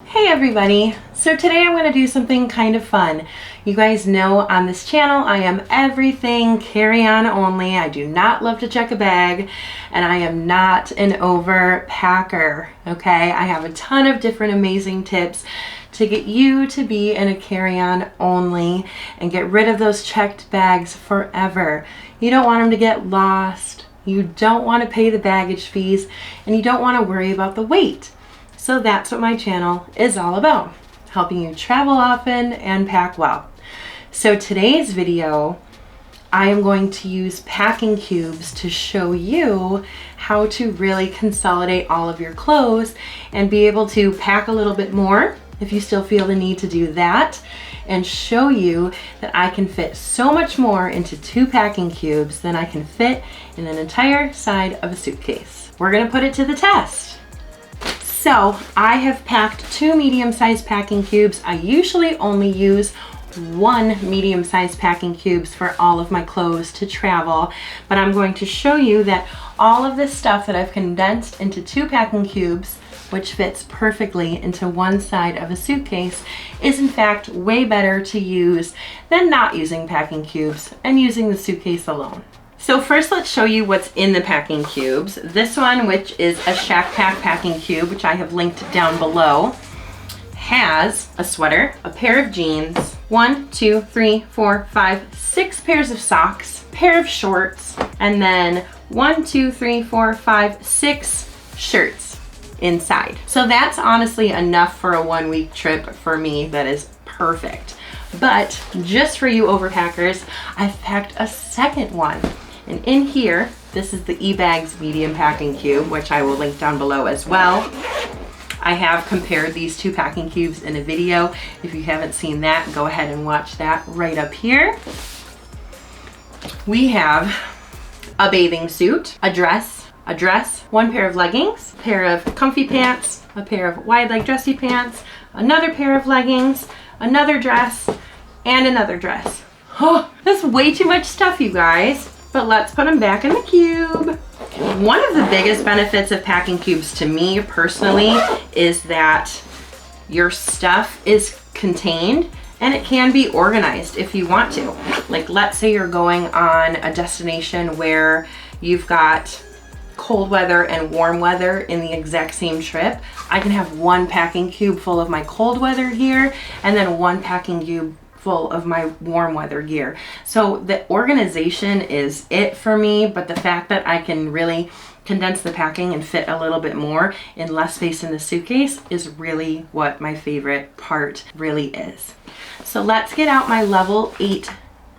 Hey everybody! So today I'm going to do something kind of fun. You guys know on this channel I am everything carry-on only. I do not love to check a bag, and I am not an overpacker, okay? I have a ton of different amazing tips to get you to be in a carry-on only and get rid of those checked bags forever. You don't want them to get lost, you don't want to pay the baggage fees, and you don't want to worry about the weight. So that's what my channel is all about, helping you travel often and pack well. So today's video, I am going to use packing cubes to show you how to really consolidate all of your clothes and be able to pack a little bit more if you still feel the need to do that, and show you that I can fit so much more into 2 packing cubes than I can fit in an entire side of a suitcase. We're gonna put it to the test. So I have packed 2 medium-sized packing cubes. I usually only use 1 medium-sized packing cubes for all of my clothes to travel, but I'm going to show you that all of this stuff that I've condensed into 2 packing cubes, which fits perfectly into one side of a suitcase, is in fact way better to use than not using packing cubes and using the suitcase alone. So first let's show you what's in the packing cubes. This one, which is a Shacke Pak packing cube, which I have linked down below, has a sweater, a pair of jeans, 1, 2, 3, 4, 5, 6 pairs of socks, pair of shorts, and then 1, 2, 3, 4, 5, 6 shirts inside. So that's honestly enough for a 1-week trip for me. That is perfect. But just for you overpackers, I've packed a second one. And in here, this is the Ebags medium packing cube, which I will link down below as well. I have compared these 2 packing cubes in a video. If you haven't seen that, go ahead and watch that right up here. We have a bathing suit, a dress, 1 pair of leggings, a pair of comfy pants, a pair of wide leg dressy pants, another pair of leggings, another dress, and another dress. Oh, that's way too much stuff, you guys. But let's put them back in the cube. One of the biggest benefits of packing cubes to me personally is that your stuff is contained and it can be organized if you want to. Like, let's say you're going on a destination where you've got cold weather and warm weather in the exact same trip. I can have 1 packing cube full of my cold weather gear and then 1 packing cube full of my warm weather gear. So the organization is it for me, but the fact that I can really condense the packing and fit a little bit more in less space in the suitcase is really what my favorite part really is. So let's get out my level 8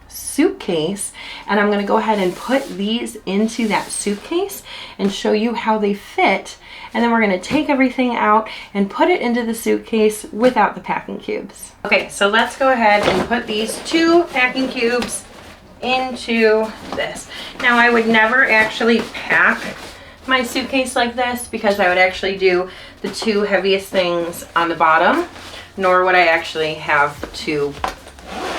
suitcase, and I'm going to go ahead and put these into that suitcase and show you how they fit, and then we're going to take everything out and put it into the suitcase without the packing cubes. Okay, so let's go ahead and put these 2 packing cubes into this. Now I would never actually pack my suitcase like this because I would actually do the 2 heaviest things on the bottom, nor would I actually have 2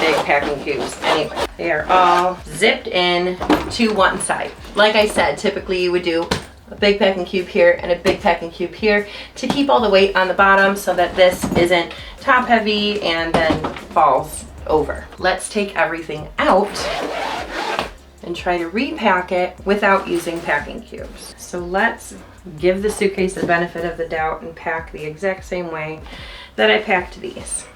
big packing cubes. Anyway, they are all zipped in to one side. Like I said, typically you would do a big packing cube here and a big packing cube here to keep all the weight on the bottom so that this isn't top heavy and then falls over. Let's take everything out and try to repack it without using packing cubes. So let's give the suitcase the benefit of the doubt and pack the exact same way that I packed these.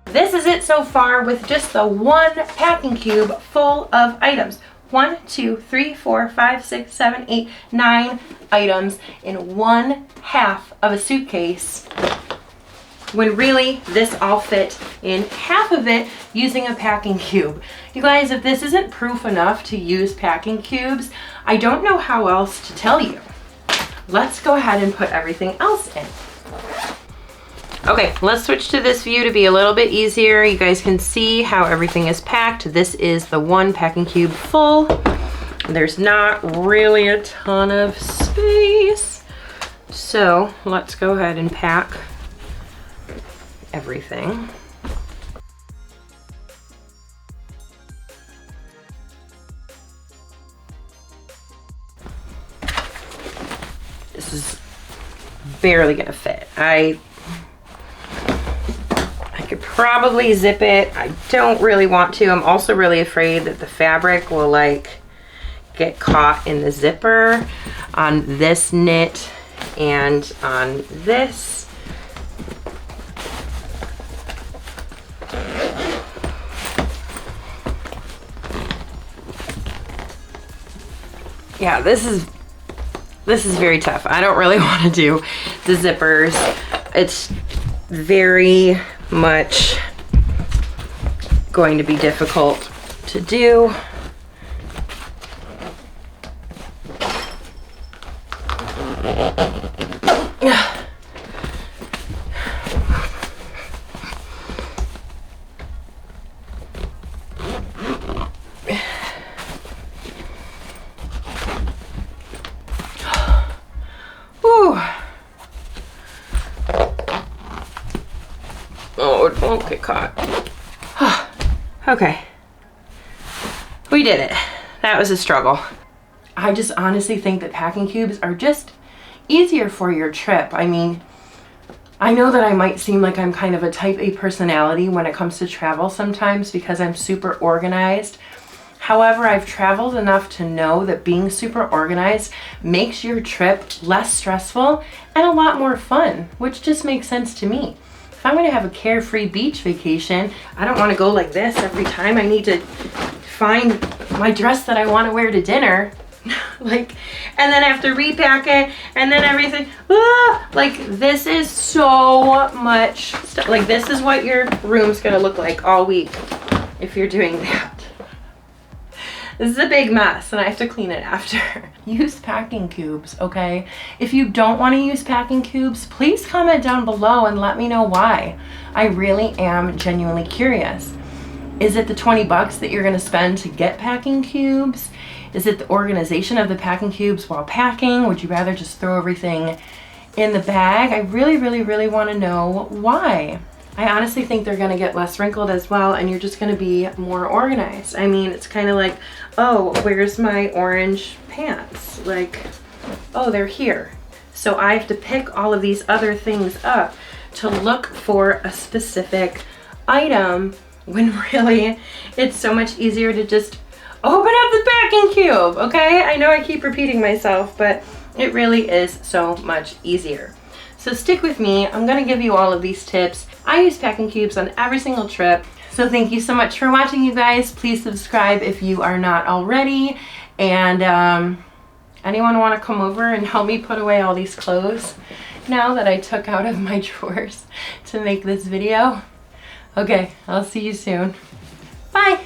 This is it so far with just the 1 packing cube full of items. 1, 2, 3, 4, 5, 6, 7, 8, 9 items in 1/2 of a suitcase, when really this all fit in half of it using a packing cube. You guys, if this isn't proof enough to use packing cubes, I don't know how else to tell you. Let's go ahead and put everything else in. Okay, let's switch to this view to be a little bit easier. You guys can see how everything is packed. This is the 1 packing cube full. There's not really a ton of space. So let's go ahead and pack everything. this is barely gonna fit. I could probably zip it. I don't really want to. I'm also really afraid that the fabric will like get caught in the zipper on this knit and on this. Yeah, this is very tough. I don't really want to do the zippers. It's very much going to be difficult to do. Oh, it won't get caught. Okay. We did it. That was a struggle. I just honestly think that packing cubes are just easier for your trip. I mean, I know that I might seem like I'm kind of a type A personality when it comes to travel sometimes because I'm super organized. However, I've traveled enough to know that being super organized makes your trip less stressful and a lot more fun, which just makes sense to me. If I'm gonna have a carefree beach vacation, I don't wanna go like this every time I need to find my dress that I wanna wear to dinner. Like, and then I have to repack it and then everything. Like, this is so much stuff. Like, this is what your room's gonna look like all week if you're doing that. This is a big mess and I have to clean it after. Use packing cubes, okay? If you don't want to use packing cubes, please comment down below and let me know why. I really am genuinely curious. Is it the 20 bucks that you're gonna spend to get packing cubes? Is it the organization of the packing cubes while packing? Would you rather just throw everything in the bag? I really, really, really want to know why. I honestly think they're gonna get less wrinkled as well and you're just gonna be more organized. I mean, it's kind of like, oh, where's my orange pants? Like, oh, they're here. So I have to pick all of these other things up to look for a specific item when really it's so much easier to just open up the packing cube, okay? I know I keep repeating myself, but it really is so much easier. So stick with me. I'm gonna give you all of these tips. I use packing cubes on every single trip. So thank you so much for watching, you guys. Please subscribe if you are not already. And anyone want to come over and help me put away all these clothes now that I took out of my drawers to make this video? Okay, I'll see you soon. Bye.